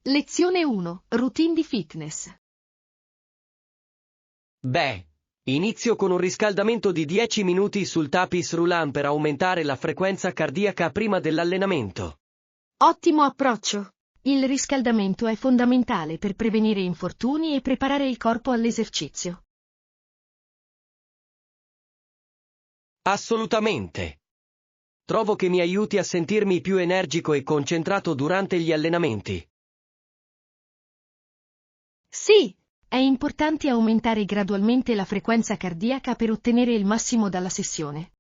Lezione 1. Routine di fitness. Beh, inizio con un riscaldamento di 10 minuti sul tapis roulant per aumentare la frequenza cardiaca prima dell'allenamento. Ottimo approccio. Il riscaldamento è fondamentale per prevenire infortuni e preparare il corpo all'esercizio. Assolutamente. Trovo che mi aiuti a sentirmi più energico e concentrato durante gli allenamenti. Sì, è importante aumentare gradualmente la frequenza cardiaca per ottenere il massimo dalla sessione.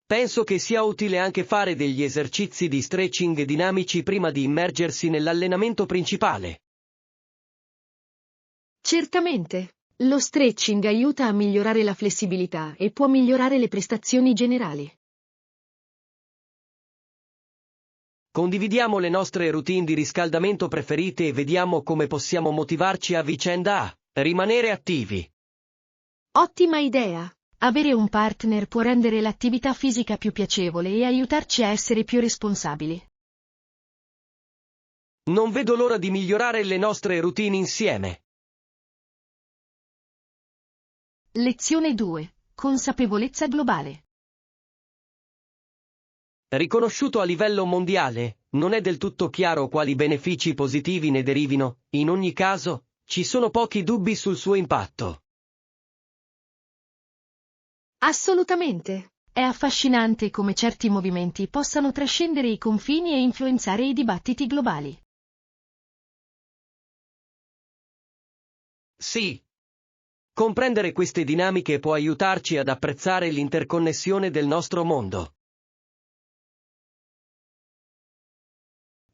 Penso che sia utile anche fare degli esercizi di stretching dinamici prima di immergersi nell'allenamento principale. Certamente. Lo stretching aiuta a migliorare la flessibilità e può migliorare le prestazioni generali. Condividiamo le nostre routine di riscaldamento preferite e vediamo come possiamo motivarci a vicenda a rimanere attivi. Ottima idea! Avere un partner può rendere l'attività fisica più piacevole e aiutarci a essere più responsabili. Non vedo l'ora di migliorare le nostre routine insieme. Lezione 2. Consapevolezza globale. Riconosciuto a livello mondiale, non è del tutto chiaro quali benefici positivi ne derivino, in ogni caso, ci sono pochi dubbi sul suo impatto. Assolutamente. È affascinante come certi movimenti possano trascendere i confini e influenzare i dibattiti globali. Sì. Comprendere queste dinamiche può aiutarci ad apprezzare l'interconnessione del nostro mondo.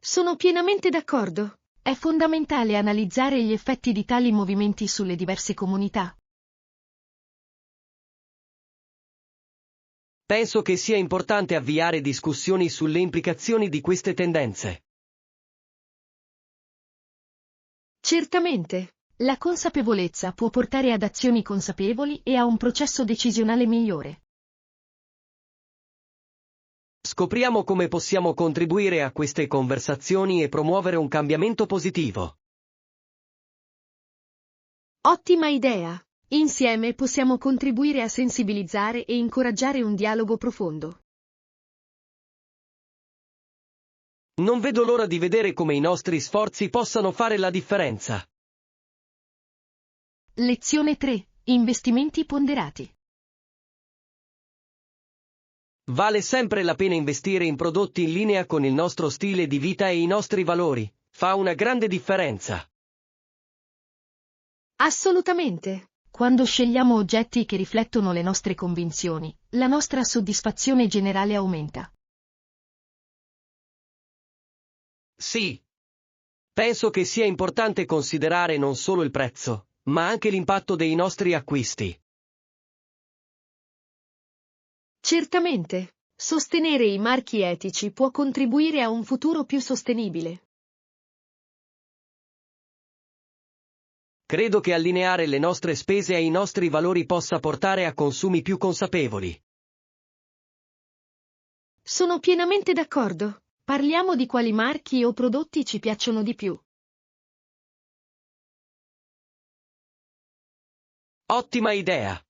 Sono pienamente d'accordo. È fondamentale analizzare gli effetti di tali movimenti sulle diverse comunità. Penso che sia importante avviare discussioni sulle implicazioni di queste tendenze. Certamente. La consapevolezza può portare ad azioni consapevoli e a un processo decisionale migliore. Scopriamo come possiamo contribuire a queste conversazioni e promuovere un cambiamento positivo. Ottima idea! Insieme possiamo contribuire a sensibilizzare e incoraggiare un dialogo profondo. Non vedo l'ora di vedere come i nostri sforzi possano fare la differenza. Lezione 3. Investimenti ponderati. Vale sempre la pena investire in prodotti in linea con il nostro stile di vita e i nostri valori, fa una grande differenza. Assolutamente. Quando scegliamo oggetti che riflettono le nostre convinzioni, la nostra soddisfazione generale aumenta. Sì. Penso che sia importante considerare non solo il prezzo, ma anche l'impatto dei nostri acquisti. Certamente. Sostenere i marchi etici può contribuire a un futuro più sostenibile. Credo che allineare le nostre spese ai nostri valori possa portare a consumi più consapevoli. Sono pienamente d'accordo. Parliamo di quali marchi o prodotti ci piacciono di più. Ottima idea!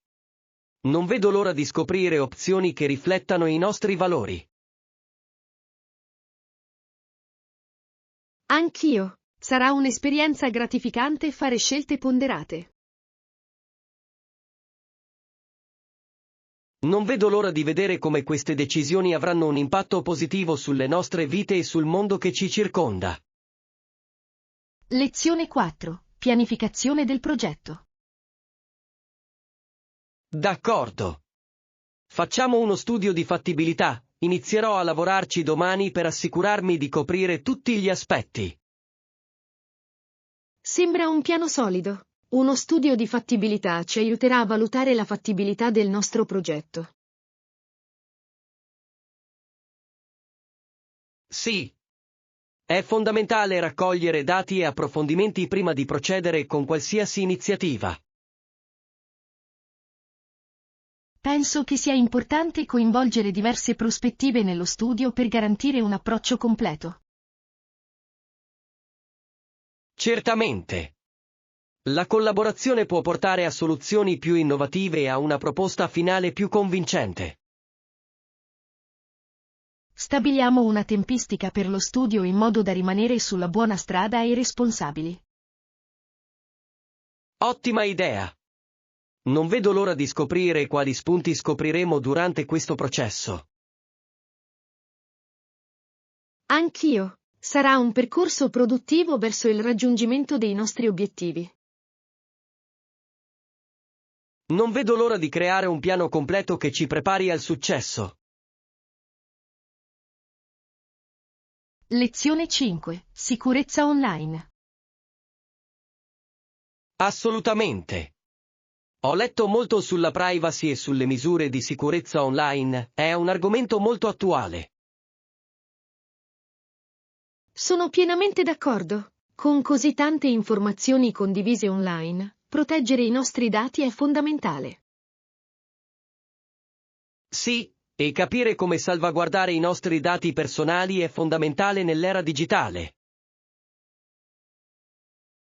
Non vedo l'ora di scoprire opzioni che riflettano i nostri valori. Anch'io. Sarà un'esperienza gratificante fare scelte ponderate. Non vedo l'ora di vedere come queste decisioni avranno un impatto positivo sulle nostre vite e sul mondo che ci circonda. Lezione 4. Pianificazione del progetto. D'accordo. Facciamo uno studio di fattibilità, inizierò a lavorarci domani per assicurarmi di coprire tutti gli aspetti. Sembra un piano solido. Uno studio di fattibilità ci aiuterà a valutare la fattibilità del nostro progetto. Sì. È fondamentale raccogliere dati e approfondimenti prima di procedere con qualsiasi iniziativa. Penso che sia importante coinvolgere diverse prospettive nello studio per garantire un approccio completo. Certamente. La collaborazione può portare a soluzioni più innovative e a una proposta finale più convincente. Stabiliamo una tempistica per lo studio in modo da rimanere sulla buona strada e responsabili. Ottima idea! Non vedo l'ora di scoprire quali spunti scopriremo durante questo processo. Anch'io. Sarà un percorso produttivo verso il raggiungimento dei nostri obiettivi. Non vedo l'ora di creare un piano completo che ci prepari al successo. Lezione 5. Sicurezza online. Assolutamente. Ho letto molto sulla privacy e sulle misure di sicurezza online, è un argomento molto attuale. Sono pienamente d'accordo. Con così tante informazioni condivise online, proteggere i nostri dati è fondamentale. Sì, e capire come salvaguardare i nostri dati personali è fondamentale nell'era digitale.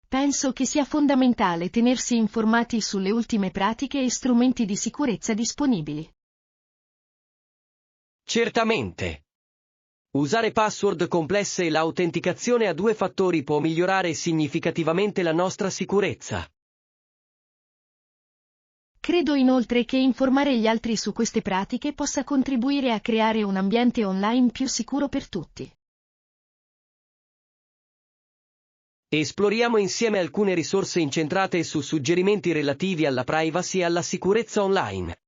Penso che sia fondamentale tenersi informati sulle ultime pratiche e strumenti di sicurezza disponibili. Certamente. Usare password complesse e l'autenticazione a 2 fattori può migliorare significativamente la nostra sicurezza. Credo inoltre che informare gli altri su queste pratiche possa contribuire a creare un ambiente online più sicuro per tutti. Esploriamo insieme alcune risorse incentrate su suggerimenti relativi alla privacy e alla sicurezza online.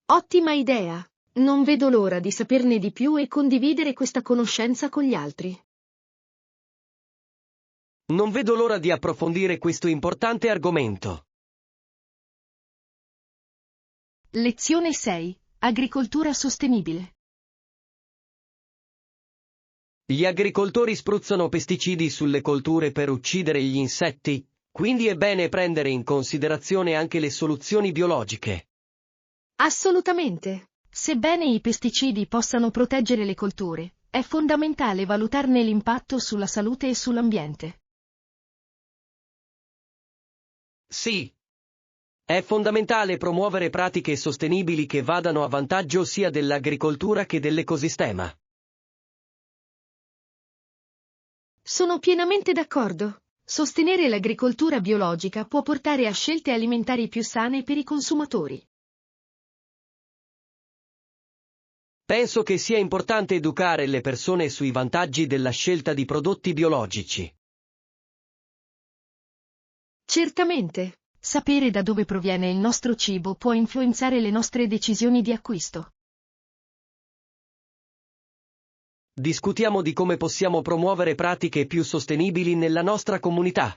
Ottima idea! Non vedo l'ora di saperne di più e condividere questa conoscenza con gli altri. Non vedo l'ora di approfondire questo importante argomento. Lezione 6. Agricoltura sostenibile. Gli agricoltori spruzzano pesticidi sulle colture per uccidere gli insetti, quindi è bene prendere in considerazione anche le soluzioni biologiche. Assolutamente. Sebbene i pesticidi possano proteggere le colture, è fondamentale valutarne l'impatto sulla salute e sull'ambiente. Sì. È fondamentale promuovere pratiche sostenibili che vadano a vantaggio sia dell'agricoltura che dell'ecosistema. Sono pienamente d'accordo. Sostenere l'agricoltura biologica può portare a scelte alimentari più sane per i consumatori. Penso che sia importante educare le persone sui vantaggi della scelta di prodotti biologici. Certamente. Sapere da dove proviene il nostro cibo può influenzare le nostre decisioni di acquisto. Discutiamo di come possiamo promuovere pratiche più sostenibili nella nostra comunità.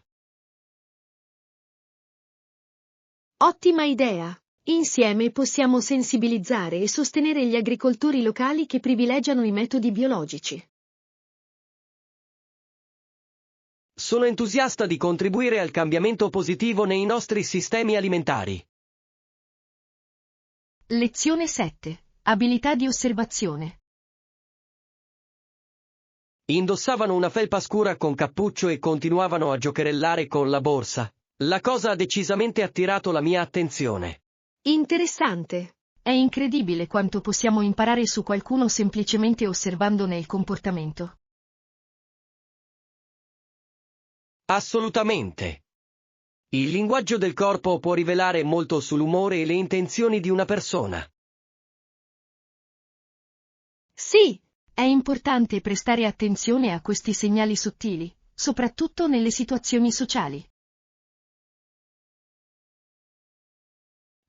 Ottima idea! Insieme possiamo sensibilizzare e sostenere gli agricoltori locali che privilegiano i metodi biologici. Sono entusiasta di contribuire al cambiamento positivo nei nostri sistemi alimentari. Lezione 7. Abilità di osservazione. Indossavano una felpa scura con cappuccio e continuavano a giocherellare con la borsa. La cosa ha decisamente attirato la mia attenzione. Interessante. È incredibile quanto possiamo imparare su qualcuno semplicemente osservandone il comportamento. Assolutamente. Il linguaggio del corpo può rivelare molto sull'umore e le intenzioni di una persona. Sì, è importante prestare attenzione a questi segnali sottili, soprattutto nelle situazioni sociali.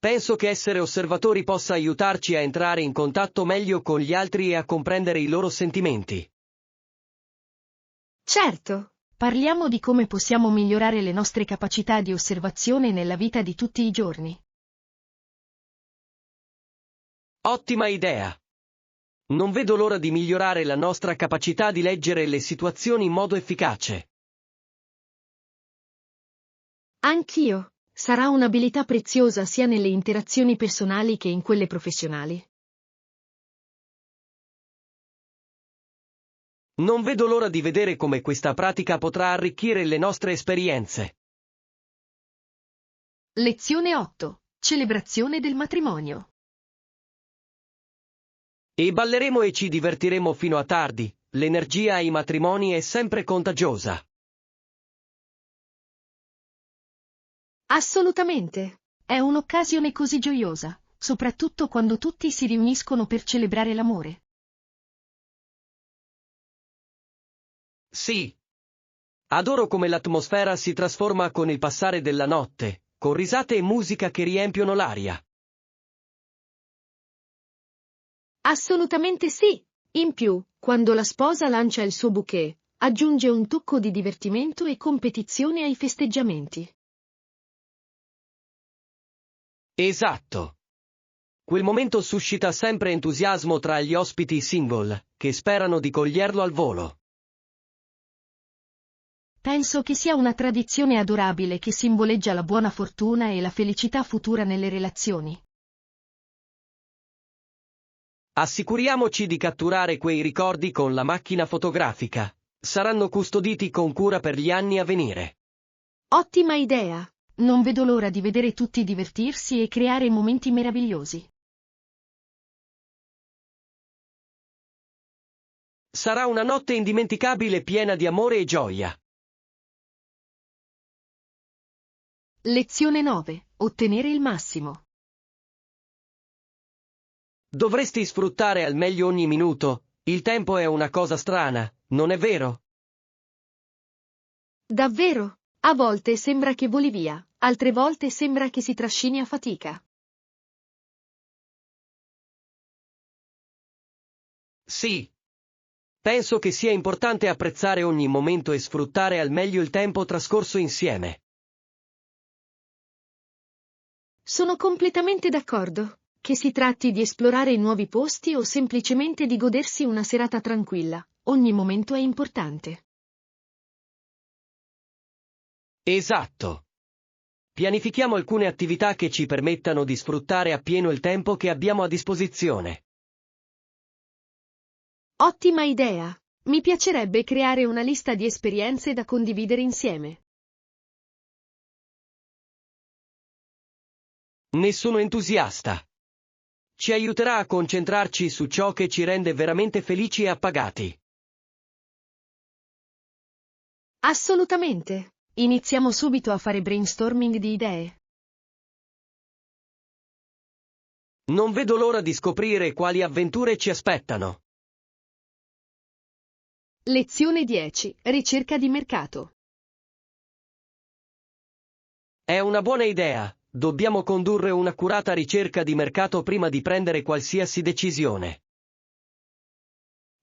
Penso che essere osservatori possa aiutarci a entrare in contatto meglio con gli altri e a comprendere i loro sentimenti. Certo, parliamo di come possiamo migliorare le nostre capacità di osservazione nella vita di tutti i giorni. Ottima idea! Non vedo l'ora di migliorare la nostra capacità di leggere le situazioni in modo efficace. Anch'io. Sarà un'abilità preziosa sia nelle interazioni personali che in quelle professionali. Non vedo l'ora di vedere come questa pratica potrà arricchire le nostre esperienze. Lezione 8. Celebrazione del matrimonio. E balleremo e ci divertiremo fino a tardi, l'energia ai matrimoni è sempre contagiosa. Assolutamente. È un'occasione così gioiosa, soprattutto quando tutti si riuniscono per celebrare l'amore. Sì. Adoro come l'atmosfera si trasforma con il passare della notte, con risate e musica che riempiono l'aria. Assolutamente sì. In più, quando la sposa lancia il suo bouquet, aggiunge un tocco di divertimento e competizione ai festeggiamenti. Esatto. Quel momento suscita sempre entusiasmo tra gli ospiti single, che sperano di coglierlo al volo. Penso che sia una tradizione adorabile che simboleggia la buona fortuna e la felicità futura nelle relazioni. Assicuriamoci di catturare quei ricordi con la macchina fotografica. Saranno custoditi con cura per gli anni a venire. Ottima idea! Non vedo l'ora di vedere tutti divertirsi e creare momenti meravigliosi. Sarà una notte indimenticabile piena di amore e gioia. Lezione 9. Ottenere il massimo. Dovresti sfruttare al meglio ogni minuto, il tempo è una cosa strana, non è vero? Davvero? A volte sembra che voli via, altre volte sembra che si trascini a fatica. Sì. Penso che sia importante apprezzare ogni momento e sfruttare al meglio il tempo trascorso insieme. Sono completamente d'accordo. Che si tratti di esplorare nuovi posti o semplicemente di godersi una serata tranquilla, ogni momento è importante. Esatto. Pianifichiamo alcune attività che ci permettano di sfruttare appieno il tempo che abbiamo a disposizione. Ottima idea! Mi piacerebbe creare una lista di esperienze da condividere insieme. Ne sono entusiasta. Ci aiuterà a concentrarci su ciò che ci rende veramente felici e appagati. Assolutamente! Iniziamo subito a fare brainstorming di idee. Non vedo l'ora di scoprire quali avventure ci aspettano. Lezione 10. Ricerca di mercato. È una buona idea, dobbiamo condurre un'accurata ricerca di mercato prima di prendere qualsiasi decisione.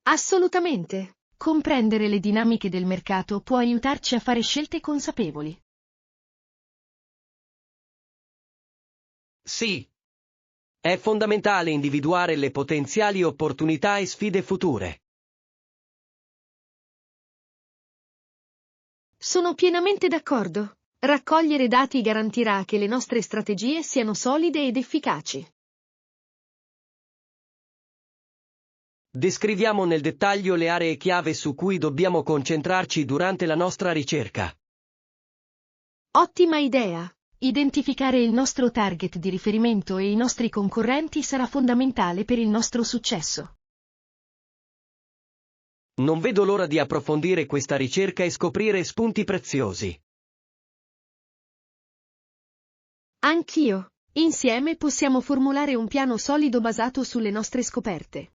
Assolutamente! Comprendere le dinamiche del mercato può aiutarci a fare scelte consapevoli. Sì. È fondamentale individuare le potenziali opportunità e sfide future. Sono pienamente d'accordo. Raccogliere dati garantirà che le nostre strategie siano solide ed efficaci. Descriviamo nel dettaglio le aree chiave su cui dobbiamo concentrarci durante la nostra ricerca. Ottima idea! Identificare il nostro target di riferimento e i nostri concorrenti sarà fondamentale per il nostro successo. Non vedo l'ora di approfondire questa ricerca e scoprire spunti preziosi. Anch'io. Insieme possiamo formulare un piano solido basato sulle nostre scoperte.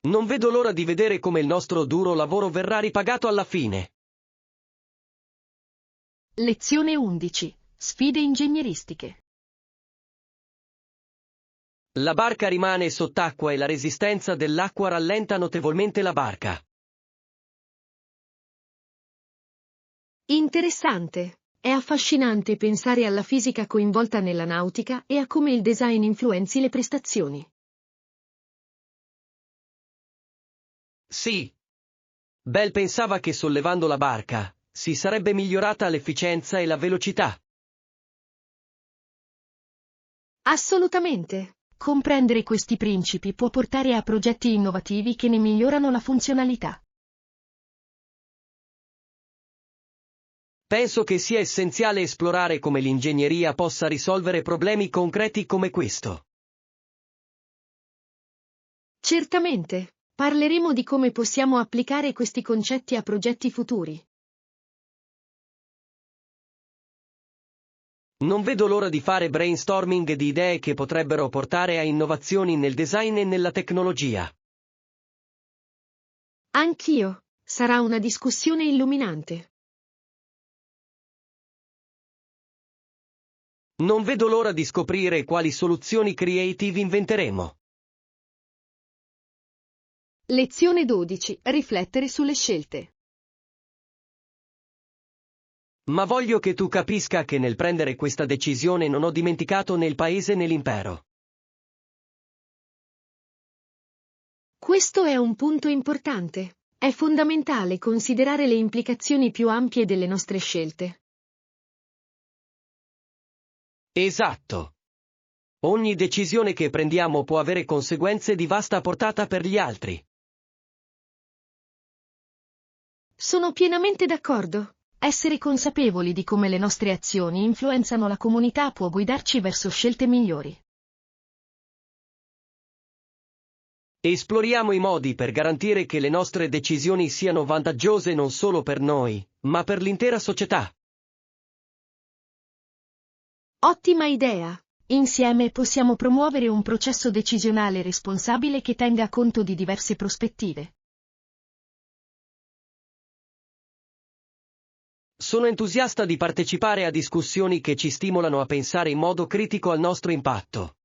Non vedo l'ora di vedere come il nostro duro lavoro verrà ripagato alla fine. Lezione 11. Sfide ingegneristiche. La barca rimane sott'acqua e la resistenza dell'acqua rallenta notevolmente la barca. Interessante. È affascinante pensare alla fisica coinvolta nella nautica e a come il design influenzi le prestazioni. Sì. Bell pensava che sollevando la barca, si sarebbe migliorata l'efficienza e la velocità. Assolutamente. Comprendere questi principi può portare a progetti innovativi che ne migliorano la funzionalità. Penso che sia essenziale esplorare come l'ingegneria possa risolvere problemi concreti come questo. Certamente, parleremo di come possiamo applicare questi concetti a progetti futuri. Non vedo l'ora di fare brainstorming di idee che potrebbero portare a innovazioni nel design e nella tecnologia. Anch'io, sarà una discussione illuminante. Non vedo l'ora di scoprire quali soluzioni creative inventeremo. Lezione 12. Riflettere sulle scelte. Ma voglio che tu capisca che nel prendere questa decisione non ho dimenticato né il paese né l'impero. Questo è un punto importante. È fondamentale considerare le implicazioni più ampie delle nostre scelte. Esatto. Ogni decisione che prendiamo può avere conseguenze di vasta portata per gli altri. Sono pienamente d'accordo. Essere consapevoli di come le nostre azioni influenzano la comunità può guidarci verso scelte migliori. Esploriamo i modi per garantire che le nostre decisioni siano vantaggiose non solo per noi, ma per l'intera società. Ottima idea! Insieme possiamo promuovere un processo decisionale responsabile che tenga conto di diverse prospettive. Sono entusiasta di partecipare a discussioni che ci stimolano a pensare in modo critico al nostro impatto.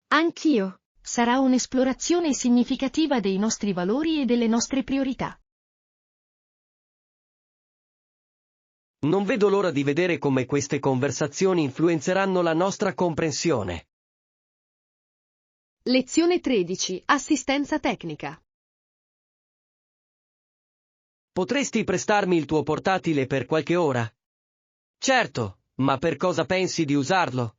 Anch'io. Sarà un'esplorazione significativa dei nostri valori e delle nostre priorità. Non vedo l'ora di vedere come queste conversazioni influenzeranno la nostra comprensione. Lezione 13. Assistenza tecnica. Potresti prestarmi il tuo portatile per qualche ora? Certo, ma per cosa pensi di usarlo?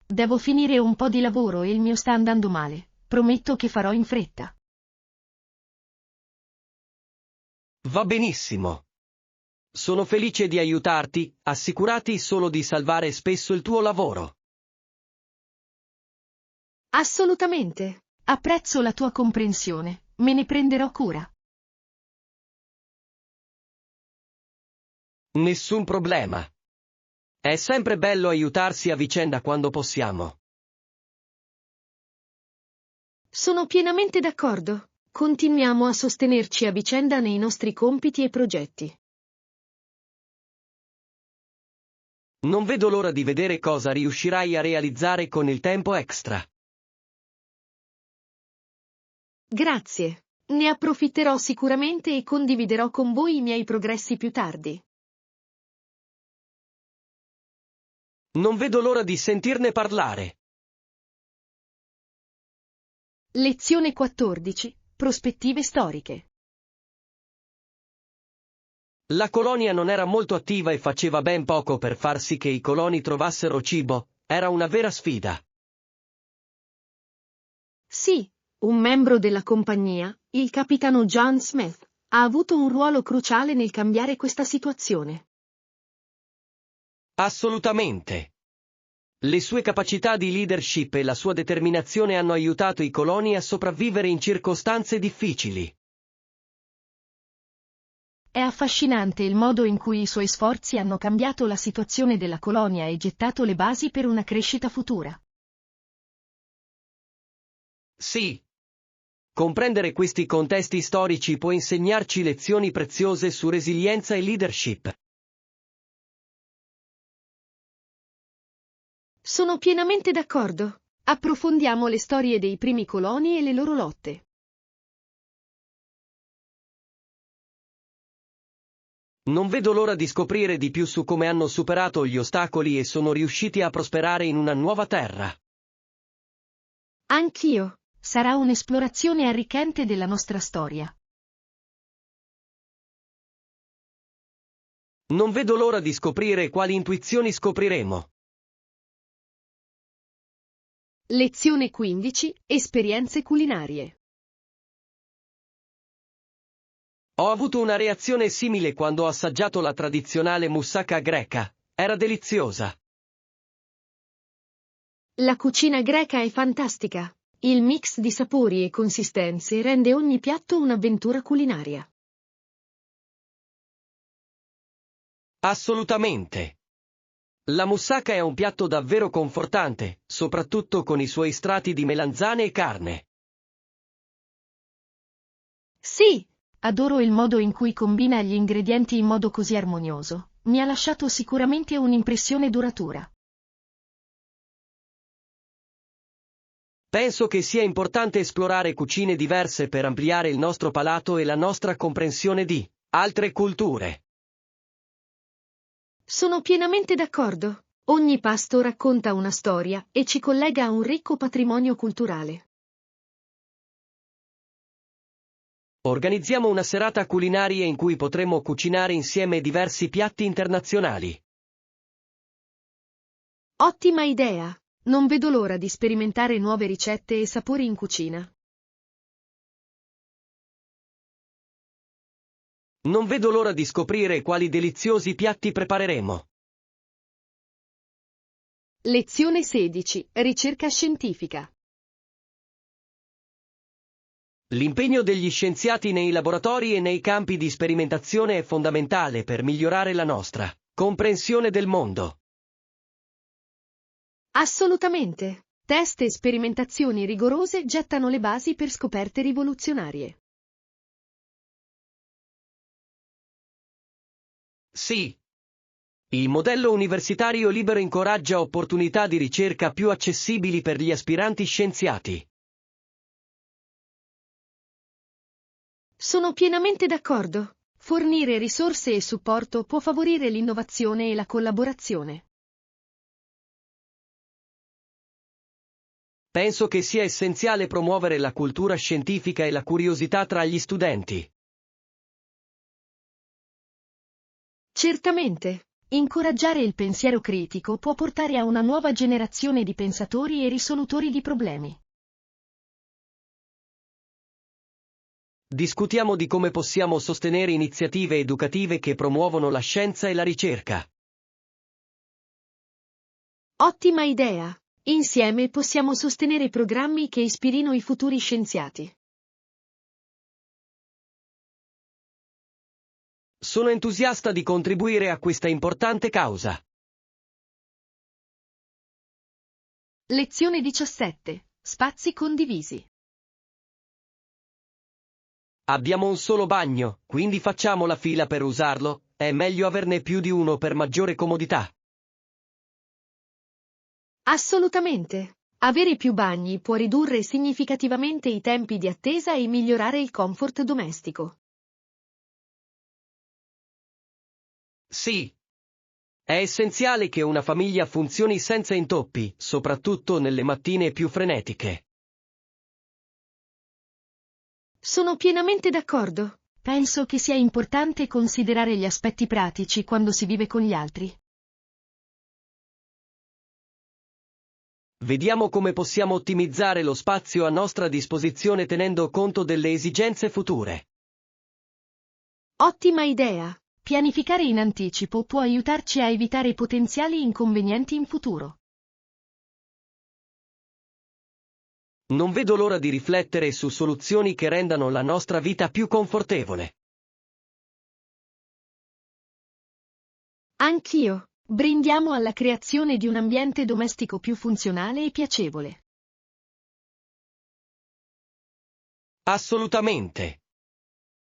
Devo finire un po' di lavoro e il mio sta andando male. Prometto che farò in fretta. Va benissimo. Sono felice di aiutarti, assicurati solo di salvare spesso il tuo lavoro. Assolutamente. Apprezzo la tua comprensione. Me ne prenderò cura. Nessun problema. È sempre bello aiutarsi a vicenda quando possiamo. Sono pienamente d'accordo. Continuiamo a sostenerci a vicenda nei nostri compiti e progetti. Non vedo l'ora di vedere cosa riuscirai a realizzare con il tempo extra. Grazie. Ne approfitterò sicuramente e condividerò con voi i miei progressi più tardi. Non vedo l'ora di sentirne parlare. Lezione 14. Prospettive storiche. La colonia non era molto attiva e faceva ben poco per far sì che i coloni trovassero cibo, era una vera sfida. Sì, un membro della compagnia, il capitano John Smith, ha avuto un ruolo cruciale nel cambiare questa situazione. Assolutamente. Le sue capacità di leadership e la sua determinazione hanno aiutato i coloni a sopravvivere in circostanze difficili. È affascinante il modo in cui i suoi sforzi hanno cambiato la situazione della colonia e gettato le basi per una crescita futura. Sì. Comprendere questi contesti storici può insegnarci lezioni preziose su resilienza e leadership. Sono pienamente d'accordo. Approfondiamo le storie dei primi coloni e le loro lotte. Non vedo l'ora di scoprire di più su come hanno superato gli ostacoli e sono riusciti a prosperare in una nuova terra. Anch'io. Sarà un'esplorazione arricchente della nostra storia. Non vedo l'ora di scoprire quali intuizioni scopriremo. Lezione 15. Esperienze culinarie. Ho avuto una reazione simile quando ho assaggiato la tradizionale moussaka greca. Era deliziosa. La cucina greca è fantastica. Il mix di sapori e consistenze rende ogni piatto un'avventura culinaria. Assolutamente. La moussaka è un piatto davvero confortante, soprattutto con i suoi strati di melanzane e carne. Sì, adoro il modo in cui combina gli ingredienti in modo così armonioso. Mi ha lasciato sicuramente un'impressione duratura. Penso che sia importante esplorare cucine diverse per ampliare il nostro palato e la nostra comprensione di altre culture. Sono pienamente d'accordo. Ogni pasto racconta una storia e ci collega a un ricco patrimonio culturale. Organizziamo una serata culinaria in cui potremo cucinare insieme diversi piatti internazionali. Ottima idea! Non vedo l'ora di sperimentare nuove ricette e sapori in cucina. Non vedo l'ora di scoprire quali deliziosi piatti prepareremo. Lezione 16. Ricerca scientifica. L'impegno degli scienziati nei laboratori e nei campi di sperimentazione è fondamentale per migliorare la nostra comprensione del mondo. Assolutamente. Test e sperimentazioni rigorose gettano le basi per scoperte rivoluzionarie. Sì. Il modello universitario libero incoraggia opportunità di ricerca più accessibili per gli aspiranti scienziati. Sono pienamente d'accordo. Fornire risorse e supporto può favorire l'innovazione e la collaborazione. Penso che sia essenziale promuovere la cultura scientifica e la curiosità tra gli studenti. Certamente. Incoraggiare il pensiero critico può portare a una nuova generazione di pensatori e risolutori di problemi. Discutiamo di come possiamo sostenere iniziative educative che promuovono la scienza e la ricerca. Ottima idea! Insieme possiamo sostenere programmi che ispirino i futuri scienziati. Sono entusiasta di contribuire a questa importante causa. Lezione 17. Spazi condivisi. Abbiamo un solo bagno, quindi facciamo la fila per usarlo, è meglio averne più di uno per maggiore comodità. Assolutamente. Avere più bagni può ridurre significativamente i tempi di attesa e migliorare il comfort domestico. Sì. È essenziale che una famiglia funzioni senza intoppi, soprattutto nelle mattine più frenetiche. Sono pienamente d'accordo. Penso che sia importante considerare gli aspetti pratici quando si vive con gli altri. Vediamo come possiamo ottimizzare lo spazio a nostra disposizione tenendo conto delle esigenze future. Ottima idea! Pianificare in anticipo può aiutarci a evitare potenziali inconvenienti in futuro. Non vedo l'ora di riflettere su soluzioni che rendano la nostra vita più confortevole. Anch'io. Brindiamo alla creazione di un ambiente domestico più funzionale e piacevole. Assolutamente.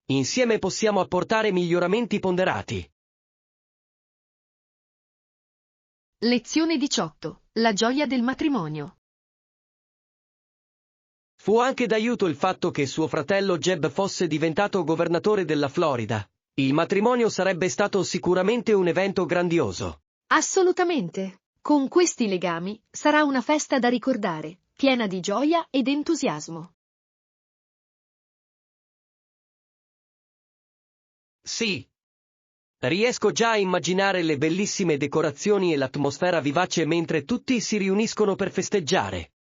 Insieme possiamo apportare miglioramenti ponderati. Lezione 18. La gioia del matrimonio. Fu anche d'aiuto il fatto che suo fratello Jeb fosse diventato governatore della Florida. Il matrimonio sarebbe stato sicuramente un evento grandioso. Assolutamente. Con questi legami sarà una festa da ricordare, piena di gioia ed entusiasmo. Sì. Riesco già a immaginare le bellissime decorazioni e l'atmosfera vivace mentre tutti si riuniscono per festeggiare.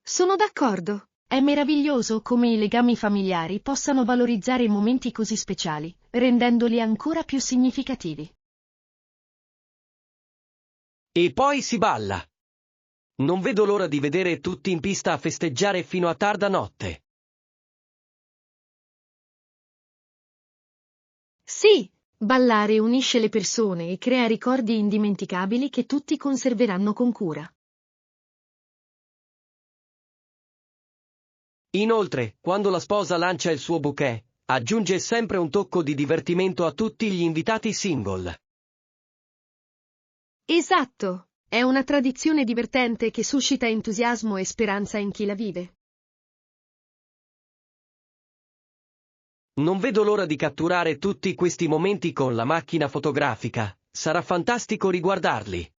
Sono d'accordo. È meraviglioso come i legami familiari possano valorizzare momenti così speciali, rendendoli ancora più significativi. E poi si balla. Non vedo l'ora di vedere tutti in pista a festeggiare fino a tarda notte. Sì, ballare unisce le persone e crea ricordi indimenticabili che tutti conserveranno con cura. Inoltre, quando la sposa lancia il suo bouquet, aggiunge sempre un tocco di divertimento a tutti gli invitati single. Esatto, è una tradizione divertente che suscita entusiasmo e speranza in chi la vive. Non vedo l'ora di catturare tutti questi momenti con la macchina fotografica, sarà fantastico riguardarli.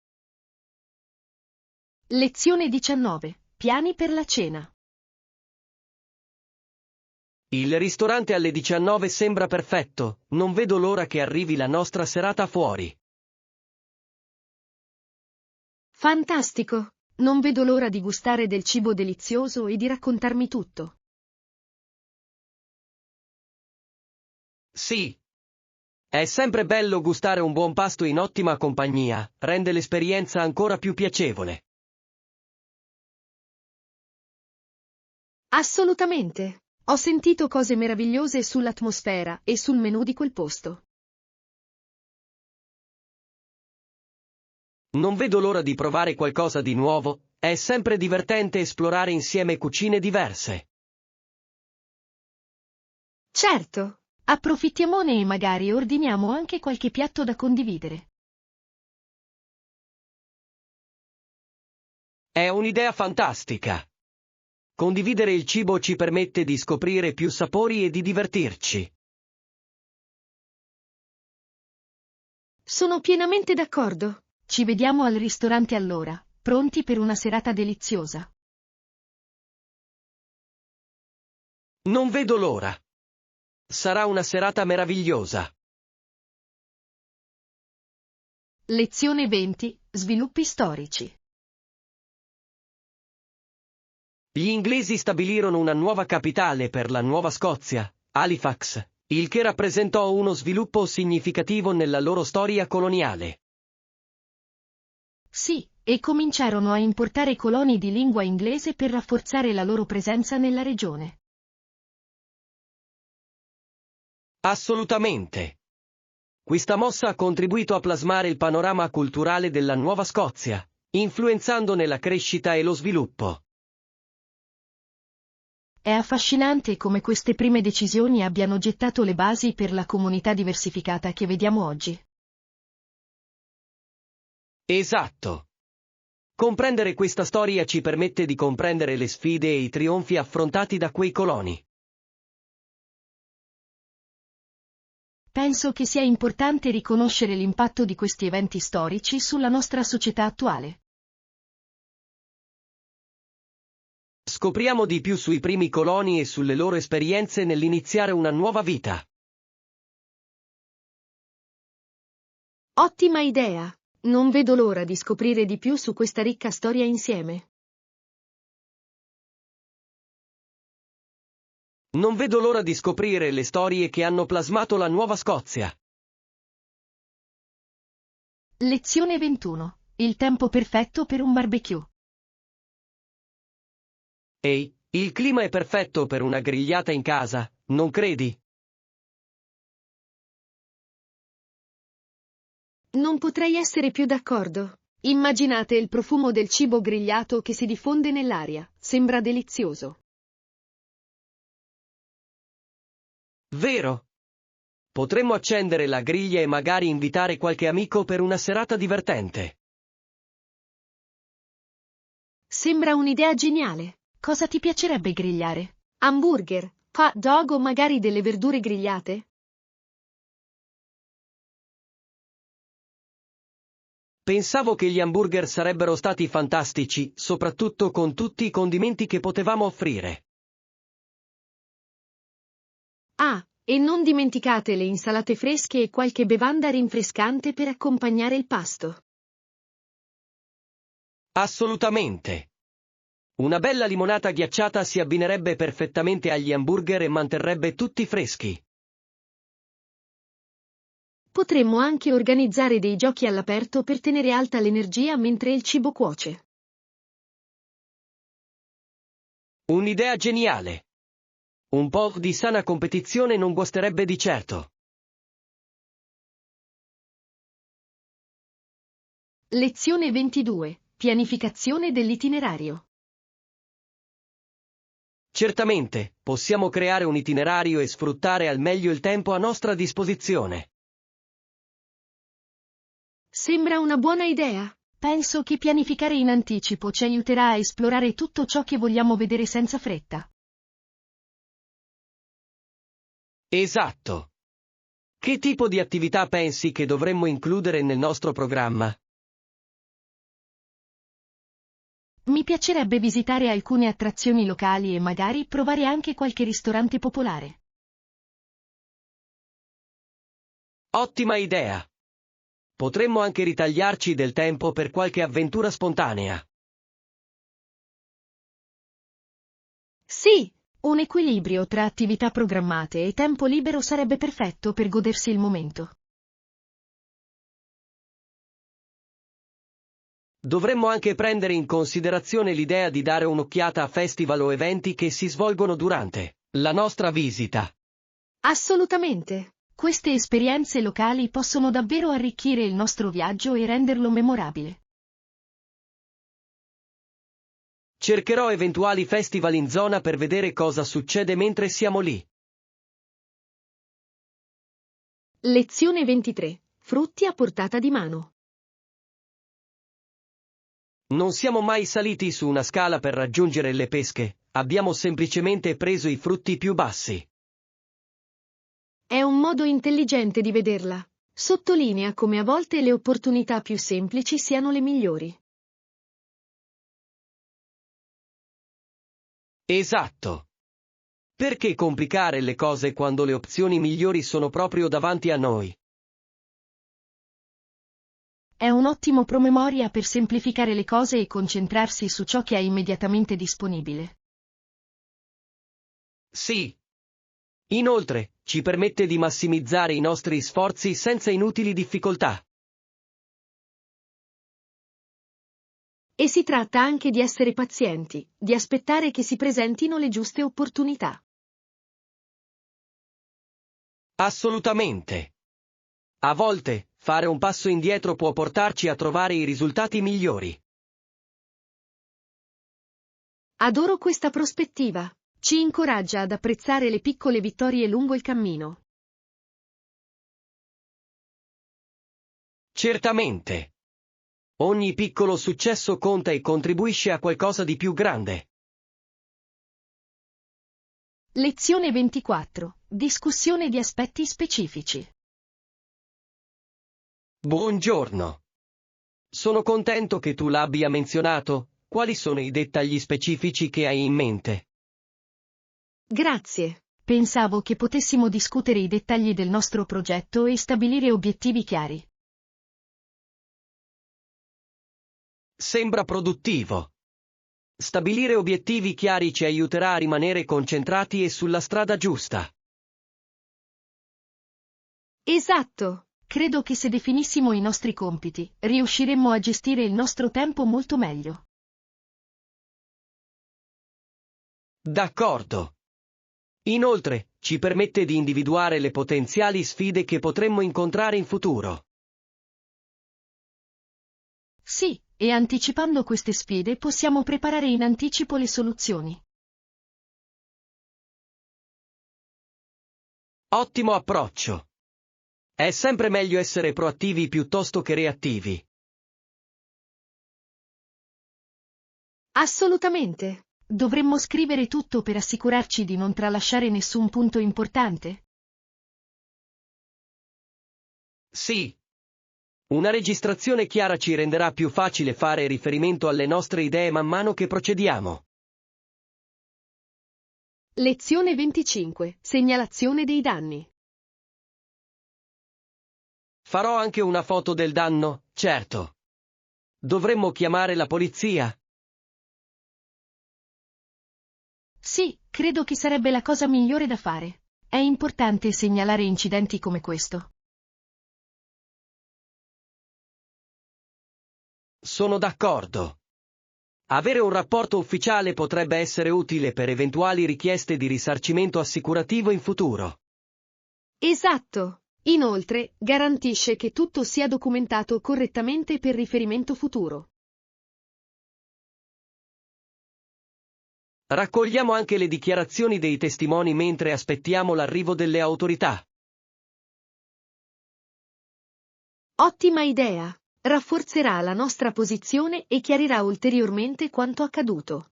Lezione 19. Piani per la cena. Il ristorante alle 19 sembra perfetto, non vedo l'ora che arrivi la nostra serata fuori. Fantastico! Non vedo l'ora di gustare del cibo delizioso e di raccontarmi tutto. Sì. È sempre bello gustare un buon pasto in ottima compagnia, rende l'esperienza ancora più piacevole. Assolutamente! Ho sentito cose meravigliose sull'atmosfera e sul menù di quel posto. Non vedo l'ora di provare qualcosa di nuovo, è sempre divertente esplorare insieme cucine diverse. Certo! Approfittiamone e magari ordiniamo anche qualche piatto da condividere. È un'idea fantastica. Condividere il cibo ci permette di scoprire più sapori e di divertirci. Sono pienamente d'accordo. Ci vediamo al ristorante allora, pronti per una serata deliziosa. Non vedo l'ora. Sarà una serata meravigliosa. Lezione 20. Sviluppi storici. Gli inglesi stabilirono una nuova capitale per la Nuova Scozia, Halifax, il che rappresentò uno sviluppo significativo nella loro storia coloniale. Sì, e cominciarono a importare coloni di lingua inglese per rafforzare la loro presenza nella regione. Assolutamente. Questa mossa ha contribuito a plasmare il panorama culturale della Nuova Scozia, influenzandone la crescita e lo sviluppo. È affascinante come queste prime decisioni abbiano gettato le basi per la comunità diversificata che vediamo oggi. Esatto. Comprendere questa storia ci permette di comprendere le sfide e i trionfi affrontati da quei coloni. Penso che sia importante riconoscere l'impatto di questi eventi storici sulla nostra società attuale. Scopriamo di più sui primi coloni e sulle loro esperienze nell'iniziare una nuova vita. Ottima idea! Non vedo l'ora di scoprire di più su questa ricca storia insieme. Non vedo l'ora di scoprire le storie che hanno plasmato la Nuova Scozia. Lezione 21. Il tempo perfetto per un barbecue. Ehi, il clima è perfetto per una grigliata in casa, non credi? Non potrei essere più d'accordo. Immaginate il profumo del cibo grigliato che si diffonde nell'aria. Sembra delizioso. Vero? Potremmo accendere la griglia e magari invitare qualche amico per una serata divertente. Sembra un'idea geniale. Cosa ti piacerebbe grigliare? Hamburger, hot dog o magari delle verdure grigliate? Pensavo che gli hamburger sarebbero stati fantastici, soprattutto con tutti i condimenti che potevamo offrire. Ah, E non dimenticate le insalate fresche e qualche bevanda rinfrescante per accompagnare il pasto. Assolutamente. Una bella limonata ghiacciata si abbinerebbe perfettamente agli hamburger e manterrebbe tutti freschi. Potremmo anche organizzare dei giochi all'aperto per tenere alta l'energia mentre il cibo cuoce. Un'idea geniale. Un po' di sana competizione non guasterebbe di certo. Lezione 22. Pianificazione dell'itinerario. Certamente, possiamo creare un itinerario e sfruttare al meglio il tempo a nostra disposizione. Sembra una buona idea. Penso che pianificare in anticipo ci aiuterà a esplorare tutto ciò che vogliamo vedere senza fretta. Esatto. Che tipo di attività pensi che dovremmo includere nel nostro programma? Mi piacerebbe visitare alcune attrazioni locali e magari provare anche qualche ristorante popolare. Ottima idea. Potremmo anche ritagliarci del tempo per qualche avventura spontanea. Sì, un equilibrio tra attività programmate e tempo libero sarebbe perfetto per godersi il momento. Dovremmo anche prendere in considerazione l'idea di dare un'occhiata a festival o eventi che si svolgono durante la nostra visita. Assolutamente. Queste esperienze locali possono davvero arricchire il nostro viaggio e renderlo memorabile. Cercherò eventuali festival in zona per vedere cosa succede mentre siamo lì. Lezione 23. Frutti a portata di mano. Non siamo mai saliti su una scala per raggiungere le pesche, abbiamo semplicemente preso i frutti più bassi. È un modo intelligente di vederla. Sottolinea come a volte le opportunità più semplici siano le migliori. Esatto. Perché complicare le cose quando le opzioni migliori sono proprio davanti a noi? È un ottimo promemoria per semplificare le cose e concentrarsi su ciò che è immediatamente disponibile. Sì. Inoltre, ci permette di massimizzare i nostri sforzi senza inutili difficoltà. E si tratta anche di essere pazienti, di aspettare che si presentino le giuste opportunità. Assolutamente. A volte, fare un passo indietro può portarci a trovare i risultati migliori. Adoro questa prospettiva. Ci incoraggia ad apprezzare le piccole vittorie lungo il cammino. Certamente. Ogni piccolo successo conta e contribuisce a qualcosa di più grande. Lezione 24. Discussione di aspetti specifici. Buongiorno. Sono contento che tu l'abbia menzionato. Quali sono i dettagli specifici che hai in mente? Grazie. Pensavo che potessimo discutere i dettagli del nostro progetto e stabilire obiettivi chiari. Sembra produttivo. Stabilire obiettivi chiari ci aiuterà a rimanere concentrati e sulla strada giusta. Esatto. Credo che se definissimo i nostri compiti, riusciremmo a gestire il nostro tempo molto meglio. D'accordo. Inoltre, ci permette di individuare le potenziali sfide che potremmo incontrare in futuro. Sì, e anticipando queste sfide possiamo preparare in anticipo le soluzioni. Ottimo approccio. È sempre meglio essere proattivi piuttosto che reattivi. Assolutamente. Dovremmo scrivere tutto per assicurarci di non tralasciare nessun punto importante? Sì. Una registrazione chiara ci renderà più facile fare riferimento alle nostre idee man mano che procediamo. Lezione 25. Segnalazione dei danni. Farò anche una foto del danno, certo. Dovremmo chiamare la polizia? Sì, credo che sarebbe la cosa migliore da fare. È importante segnalare incidenti come questo. Sono d'accordo. Avere un rapporto ufficiale potrebbe essere utile per eventuali richieste di risarcimento assicurativo in futuro. Esatto. Inoltre, garantisce che tutto sia documentato correttamente per riferimento futuro. Raccogliamo anche le dichiarazioni dei testimoni mentre aspettiamo l'arrivo delle autorità. Ottima idea! Rafforzerà la nostra posizione e chiarirà ulteriormente quanto accaduto.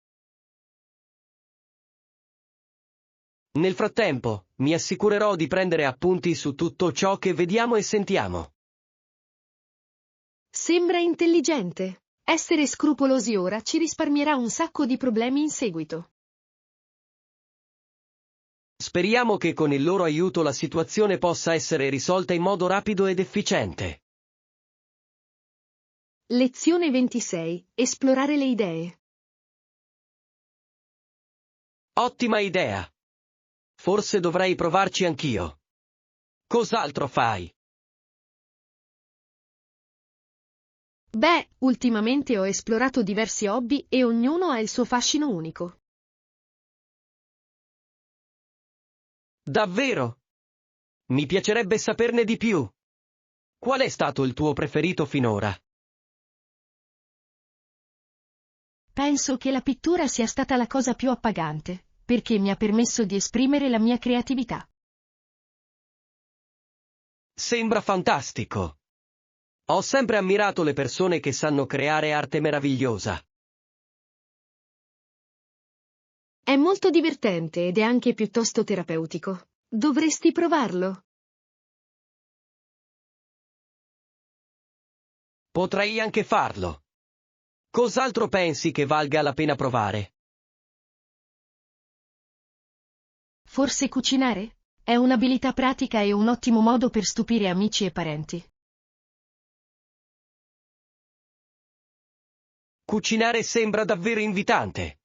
Nel frattempo, mi assicurerò di prendere appunti su tutto ciò che vediamo e sentiamo. Sembra intelligente. Essere scrupolosi ora ci risparmierà un sacco di problemi in seguito. Speriamo che con il loro aiuto la situazione possa essere risolta in modo rapido ed efficiente. Lezione 26. Esplorare le idee. Ottima idea. Forse dovrei provarci anch'io. Cos'altro fai? Beh, ultimamente ho esplorato diversi hobby e ognuno ha il suo fascino unico. Davvero? Mi piacerebbe saperne di più. Qual è stato il tuo preferito finora? Penso che la pittura sia stata la cosa più appagante, perché mi ha permesso di esprimere la mia creatività. Sembra fantastico. Ho sempre ammirato le persone che sanno creare arte meravigliosa. È molto divertente ed è anche piuttosto terapeutico. Dovresti provarlo. Potrei anche farlo. Cos'altro pensi che valga la pena provare? Forse cucinare? È un'abilità pratica e un ottimo modo per stupire amici e parenti. Cucinare sembra davvero invitante.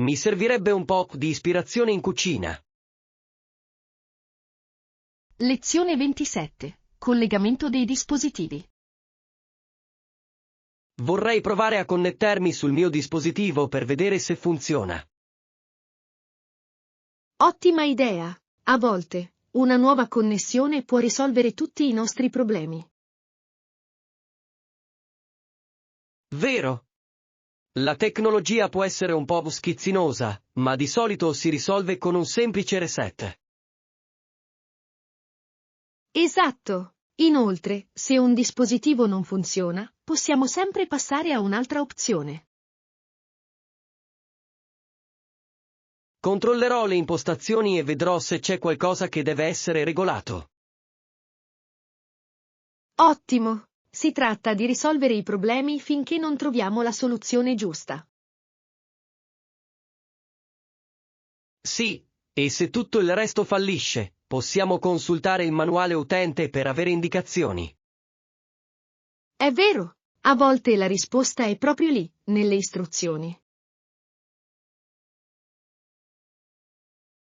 Mi servirebbe un po' di ispirazione in cucina. Lezione 27. Collegamento dei dispositivi. Vorrei provare a connettermi sul mio dispositivo per vedere se funziona. Ottima idea! A volte, una nuova connessione può risolvere tutti i nostri problemi. Vero? La tecnologia può essere un po' schizzinosa, ma di solito si risolve con un semplice reset. Esatto! Inoltre, se un dispositivo non funziona, possiamo sempre passare a un'altra opzione. Controllerò le impostazioni e vedrò se c'è qualcosa che deve essere regolato. Ottimo! Si tratta di risolvere i problemi finché non troviamo la soluzione giusta. Sì, e se tutto il resto fallisce, possiamo consultare il manuale utente per avere indicazioni. È vero! A volte la risposta è proprio lì, nelle istruzioni.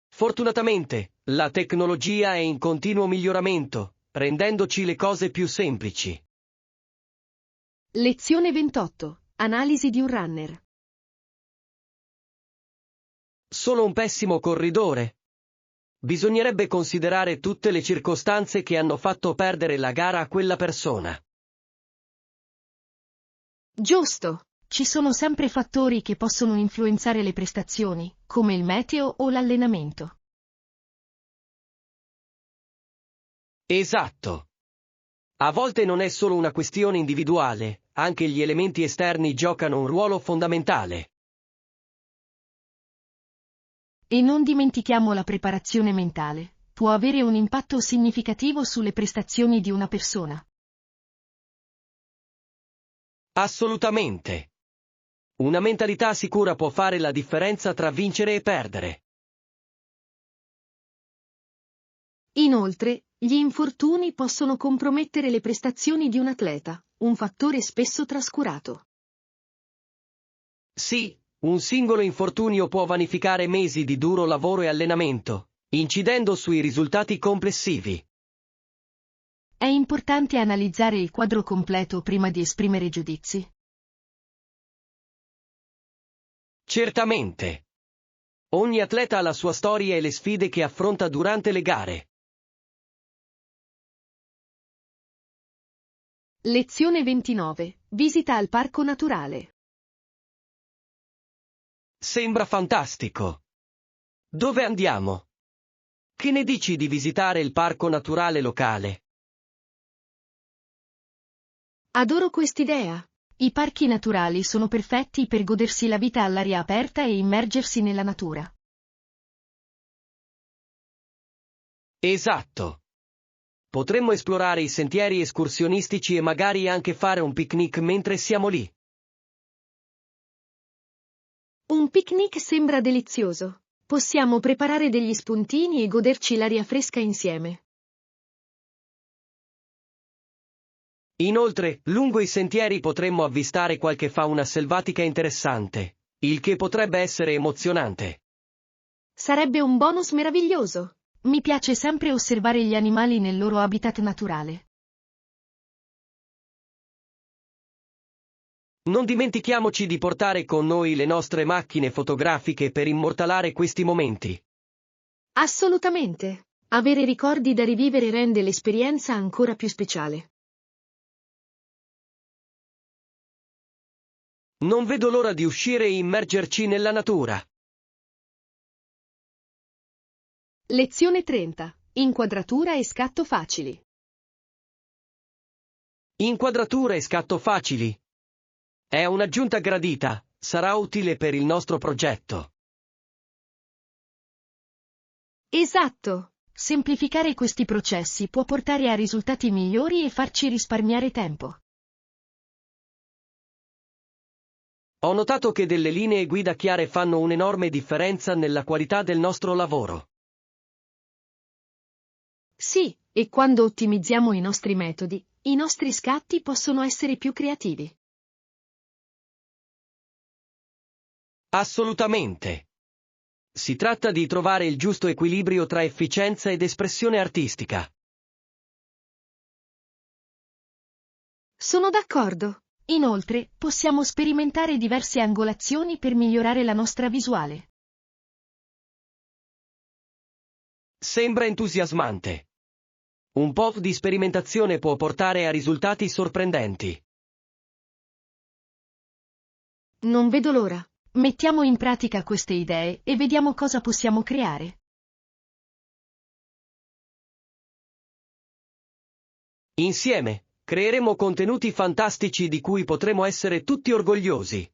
Fortunatamente, la tecnologia è in continuo miglioramento, rendendoci le cose più semplici. Lezione 28. Analisi di un runner. Solo un pessimo corridore? Bisognerebbe considerare tutte le circostanze che hanno fatto perdere la gara a quella persona. Giusto! Ci sono sempre fattori che possono influenzare le prestazioni, come il meteo o l'allenamento. Esatto. A volte non è solo una questione individuale, anche gli elementi esterni giocano un ruolo fondamentale. E non dimentichiamo la preparazione mentale, può avere un impatto significativo sulle prestazioni di una persona. Assolutamente. Una mentalità sicura può fare la differenza tra vincere e perdere. Inoltre, gli infortuni possono compromettere le prestazioni di un atleta, un fattore spesso trascurato. Sì, un singolo infortunio può vanificare mesi di duro lavoro e allenamento, incidendo sui risultati complessivi. È importante analizzare il quadro completo prima di esprimere giudizi. Certamente. Ogni atleta ha la sua storia e le sfide che affronta durante le gare. Lezione 29. Visita al parco naturale. Sembra fantastico. Dove andiamo? Che ne dici di visitare il parco naturale locale? Adoro quest'idea. I parchi naturali sono perfetti per godersi la vita all'aria aperta e immergersi nella natura. Esatto. Potremmo esplorare i sentieri escursionistici e magari anche fare un picnic mentre siamo lì. Un picnic sembra delizioso. Possiamo preparare degli spuntini e goderci l'aria fresca insieme. Inoltre, lungo i sentieri potremmo avvistare qualche fauna selvatica interessante, il che potrebbe essere emozionante. Sarebbe un bonus meraviglioso. Mi piace sempre osservare gli animali nel loro habitat naturale. Non dimentichiamoci di portare con noi le nostre macchine fotografiche per immortalare questi momenti. Assolutamente. Avere ricordi da rivivere rende l'esperienza ancora più speciale. Non vedo l'ora di uscire e immergerci nella natura. Lezione 30. Inquadratura e scatto facili. Inquadratura e scatto facili. È un'aggiunta gradita, sarà utile per il nostro progetto. Esatto. Semplificare questi processi può portare a risultati migliori e farci risparmiare tempo. Ho notato che delle linee guida chiare fanno un'enorme differenza nella qualità del nostro lavoro. Sì, e quando ottimizziamo i nostri metodi, i nostri scatti possono essere più creativi. Assolutamente. Si tratta di trovare il giusto equilibrio tra efficienza ed espressione artistica. Sono d'accordo. Inoltre, possiamo sperimentare diverse angolazioni per migliorare la nostra visuale. Sembra entusiasmante. Un po' di sperimentazione può portare a risultati sorprendenti. Non vedo l'ora. Mettiamo in pratica queste idee e vediamo cosa possiamo creare. Insieme, creeremo contenuti fantastici di cui potremo essere tutti orgogliosi.